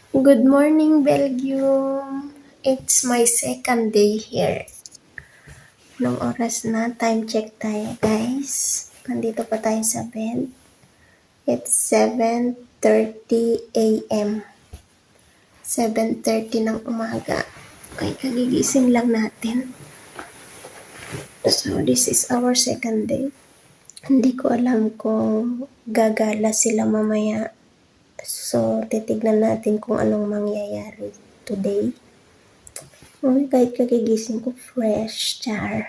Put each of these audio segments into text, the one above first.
Good morning, Belgium. It's my second day here. Anong oras na? Time check tayo, guys. Nandito pa tayo sa bed. It's 7:30 a.m. 7:30 ng umaga. Okay, kagigising lang natin. So, this is our second day. Hindi ko alam kung gagala sila mamaya. So, titignan natin kung anong mangyayari today. Uy, kahit kagigising ko, fresh, char.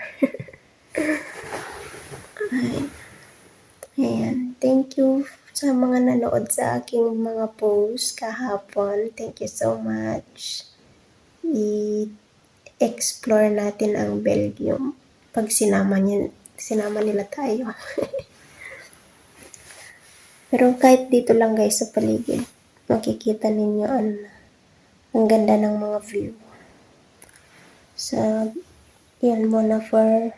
Ay, ayan. Thank you sa mga nanood sa aking mga posts kahapon. Thank you so much. I-explore natin ang Belgium pag sinama nila tayo. Pero kahit dito lang guys sa paligid, makikita ninyo ang ganda ng mga view. So, yan muna for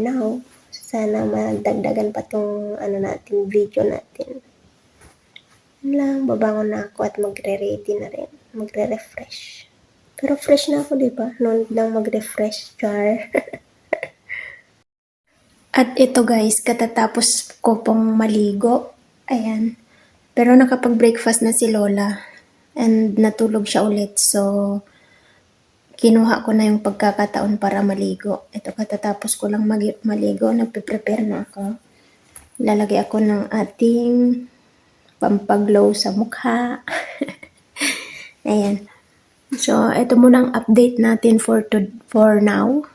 now. Sana madagdagan pa tong video natin. Yan lang, babangon na ako at magre-ready na rin. Magre-refresh. Pero fresh na ako, diba? Noon lang mag-refresh, char. At ito guys, katatapos ko pong maligo. Ayan. Pero nakapag-breakfast na si Lola. And natulog siya ulit. So, kinuha ko na yung pagkakataon para maligo. Ito, katatapos ko lang maligo, nagpe-prepare na ako. Lalagay ako ng ating pampaglow sa mukha. Ayan. So, ito muna ang update natin for now.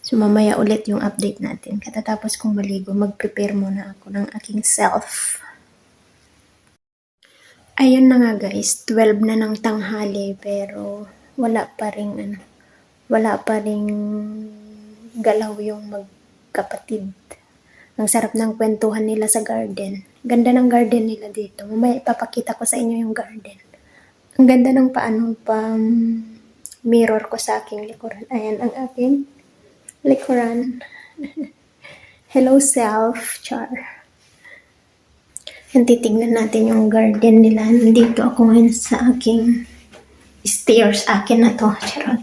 So, mamaya ulit yung update natin. Katatapos kong maligo, mag-prepare muna ako ng aking self. Ayun na nga guys, 12 na ng tanghali pero wala pa ring galaw yung magkapatid. Ang sarap ng kwentuhan nila sa garden. Ganda ng garden nila dito. Mamaya ipapakita ko sa inyo yung garden. Ang ganda ng mirror ko sa aking likuran. Ayan ang aking likuran. Hello self, char. And titignan natin yung garden nila. Nandito ako ngayon sa aking stairs. Akin na to. Charot.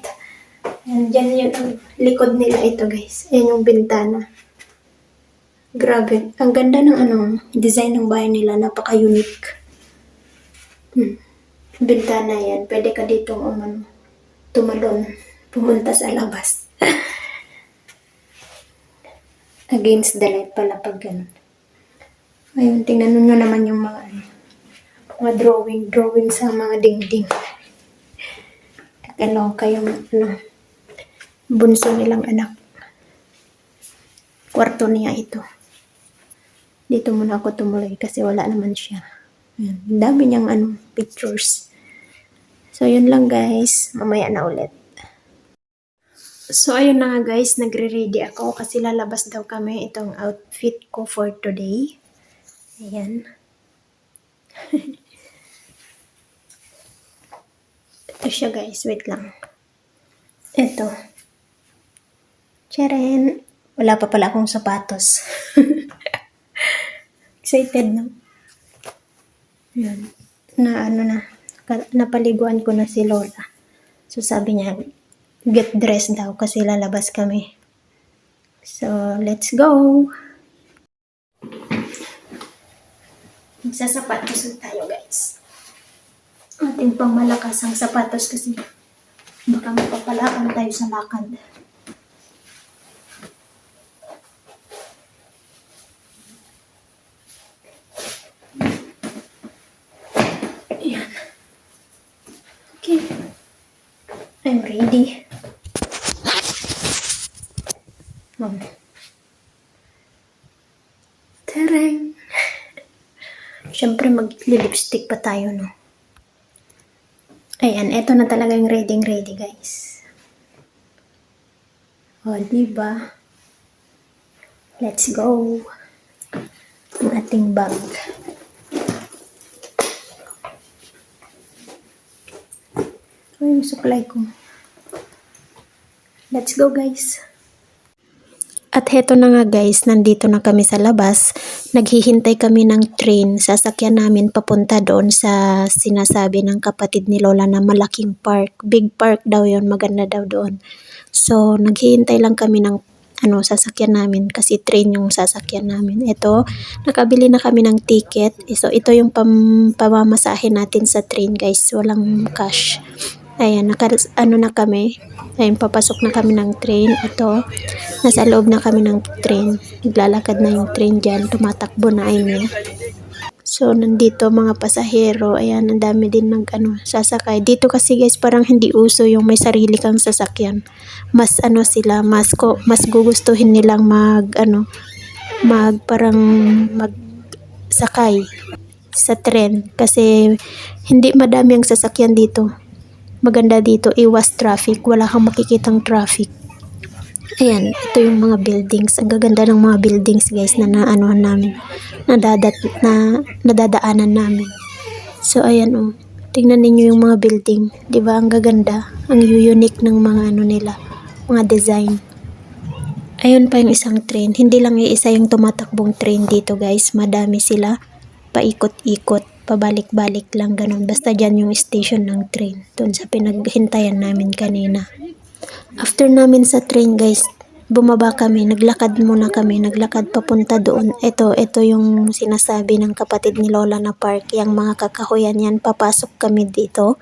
And dyan yung likod nila ito guys. Ayan yung bintana. Grabe. Ang ganda ng design ng bahay nila. Napaka-unique. Bintana yan. Pwede ka dito tumalon. Pumunta sa labas. Against the light pala pag ganun. Ayun, tingnan nyo naman yung mga drawing sa mga dingding. Kakaloka yung bunso nilang anak. Kwarto niya ito. Dito muna ako tumuloy kasi wala naman siya. Ayan, dami niyang pictures. So, yun lang guys. Mamaya na ulit. So, ayun na nga guys. Nagre-ready ako kasi lalabas daw kami itong outfit ko for today. Ayan. Ito siya guys. Wait lang. Ito. Tcharan! Wala pa pala akong sapatos. Excited no? Ayan. Napaliguan ko na si Lola. So sabi niya, get dressed daw kasi lalabas kami. So, let's go! Magsasapatos na tayo guys. Ating pang malakas ang sapatos kasi baka mapapalaan tayo sa lakad. Ayan. Okay. I'm ready. Tarang! Siyempre mag-lipstick pa tayo, no? Ayan, eto na talaga yung ready guys. O, diba? Let's go! Ang ating bag. Ay, yung supply ko. Let's go, guys! At heto na nga guys, nandito na kami sa labas. Naghihintay kami ng train. Sasakyan namin papunta doon sa sinasabi ng kapatid ni Lola na malaking park. Big park daw yon, maganda daw doon. So, naghihintay lang kami ng sasakyan namin kasi train yung sasakyan namin. Ito, nakabili na kami ng ticket. So, ito yung pamamasahe natin sa train guys. Walang cash. Ayan, na kami. Ayun, papasok na kami ng train. Ito, nasa loob na kami ng train. Naglalakad na yung train dyan. Tumatakbo na, I mean. So, nandito mga pasahero. Ayan, ang dami din sasakay. Dito kasi guys, parang hindi uso yung may sarili kang sasakyan. Mas sila, mas gugustuhin nilang magsakay sa tren. Kasi, hindi madami ang sasakyan dito. Maganda dito, iwas traffic. Wala kang makikitang traffic. Ayan, ito yung mga buildings. Ang gaganda ng mga buildings guys na nadadaanan namin. So ayan tingnan ninyo yung mga building. 'Di ba ang gaganda? Ang unique ng mga nila, mga design. Ayun pa yung isang train. Hindi lang iisa yung tumatakbong train dito guys. Madami sila. Paikot-ikot. Pabalik-balik lang ganun. Basta dyan yung station ng train. Doon sa pinaghintayan namin kanina. After namin sa train guys, bumaba kami, naglakad papunta doon. Ito yung sinasabi ng kapatid ni Lola na park, yung mga kakahuyan yan, papasok kami dito.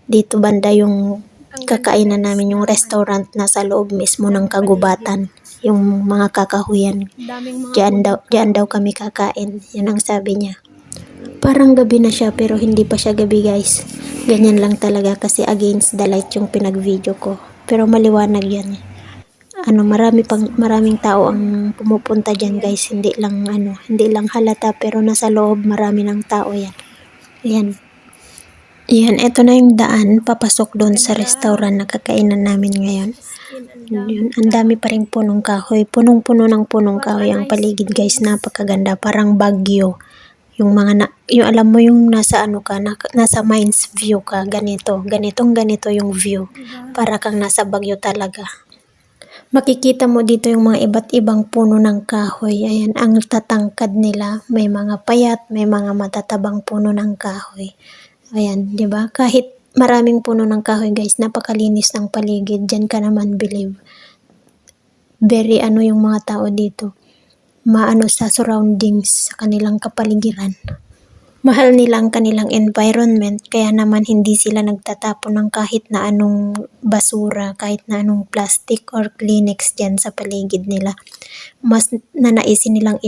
Dito banda yung kakainan namin, yung restaurant na sa loob mismo ng kagubatan. Yung mga kakahuyan, diyan daw kami kakain, yan ang sabi niya. Parang gabi na siya pero hindi pa siya gabi guys. Ganyan lang talaga kasi against the light yung pinag-video ko. Pero maliwanag yan. Maraming tao ang pumupunta diyan guys. Hindi lang halata pero nasa loob marami ng tao yan. Ayan. Yan, ito na yung daan papasok doon sa restaurant na kakainan namin ngayon. Yun, ang dami pa ring punong kahoy. Punong-puno ng punong kahoy ang paligid guys. Napakaganda. Parang Baguio. Yung yung alam mo yung nasa nasa Mines view ka, ganito yung view. Para kang nasa Baguio talaga. Makikita mo dito yung mga iba't ibang puno ng kahoy. Ayan, ang tatangkad nila. May mga payat, may mga matatabang puno ng kahoy. Ayan, di ba? Kahit maraming puno ng kahoy guys, napakalinis ng paligid. Diyan ka naman believe. Very yung mga tao dito. Sa surroundings sa kanilang kapaligiran. Mahal nila ang kanilang environment kaya naman hindi sila nagtatapon ng kahit na anong basura, kahit na anong plastic or Kleenex dyan sa paligid nila. Mas nanaisin nilang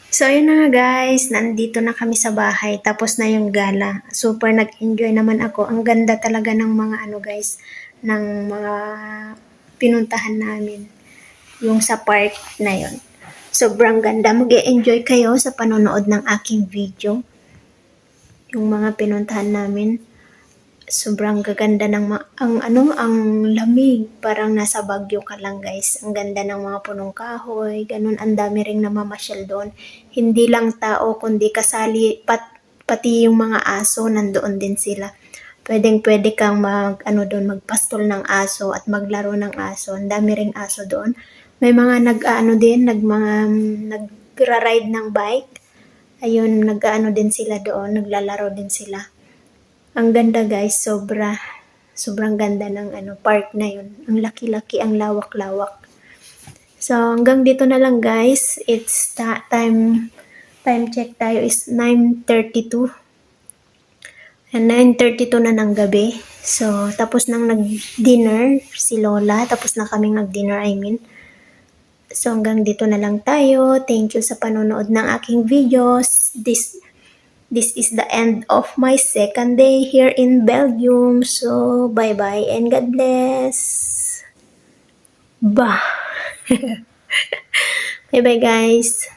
So, ayun na nga guys, nandito na kami sa bahay, tapos na yung gala. Super nag-enjoy naman ako. Ang ganda talaga ng mga ano guys, ng mga pinuntahan namin. Yung sa park na yon. Sobrang ganda. Mag-e-enjoy kayo sa panonood ng aking video. Yung mga pinuntahan namin. Sobrang gaganda ng ang lamig, parang nasa Baguio ka lang guys. Ang ganda ng mga punong kahoy, ganun, ang dami ring namamasyal doon. Hindi lang tao kundi kasali pati yung mga aso nandoon din sila. Pwedeng-pwede kang magpastol ng aso at maglaro ng aso. Ang dami ring aso doon. May mga nagra-ride ng bike. Ayun, din sila doon, naglalaro din sila. Ang ganda guys, sobrang ganda ng park na yun. Ang laki-laki, ang lawak-lawak. So hanggang dito na lang guys. It's time check tayo is 9:32. And 9:32 na ng gabi. So tapos nang nag-dinner si Lola, tapos na kaming nag-dinner, I mean. So hanggang dito na lang tayo. Thank you sa panonood ng aking videos. This is the end of my second day here in Belgium. So, bye-bye and God bless. Bah. Bye-bye, guys.